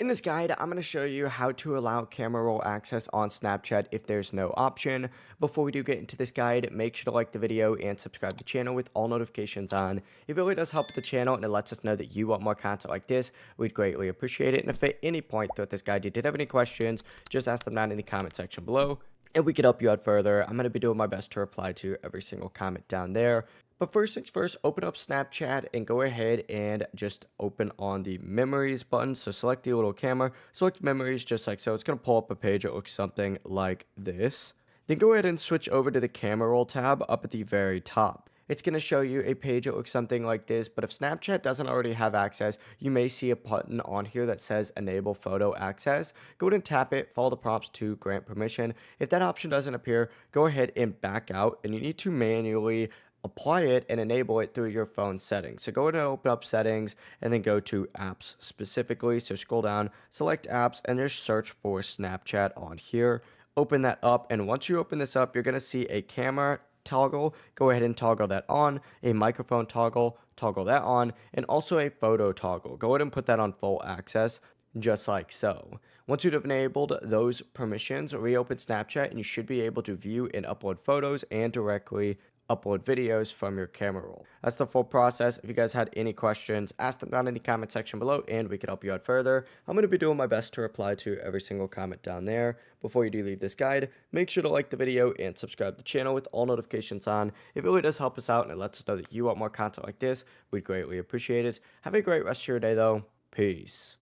In this guide, I'm going to show you how to allow camera roll access on Snapchat if there's no option. Before we do get into this guide, make sure to like the video and subscribe to the channel with all notifications on. It really does help the channel and it lets us know that you want more content like this. We'd greatly appreciate it. And if at any point throughout this guide you did have any questions, just ask them down in the comment section below and we could help you out further. I'm going to be doing my best to reply to every single comment down there. But first things first, open up Snapchat and go ahead and just open on the memories button. So select the little camera, select memories just like so. It's going to pull up a page that looks something like this. Then go ahead and switch over to the camera roll tab up at the very top. It's going to show you a page that looks something like this, but if Snapchat doesn't already have access, you may see a button on here that says enable photo access. Go ahead and tap it, follow the prompts to grant permission. If that option doesn't appear, go ahead and back out, and you need to manually apply it and enable it through your phone settings. So go ahead and open up settings and then go to apps specifically. So scroll down, select apps, and just search for Snapchat on here. Open that up, and once you open this up, you're going to see a camera toggle. Go ahead and toggle that on, a microphone toggle, toggle that on, and also a photo toggle. Go ahead and put that on full access, just like so. Once you've enabled those permissions, reopen Snapchat and you should be able to view and upload photos and directly upload videos from your camera roll. That's the full process. If you guys had any questions, ask them down in the comment section below and we can help you out further. I'm going to be doing my best to reply to every single comment down there. Before you do leave this guide, make sure to like the video and subscribe to the channel with all notifications on. It really does help us out and it lets us know that you want more content like this. We'd greatly appreciate it. Have a great rest of your day though. Peace.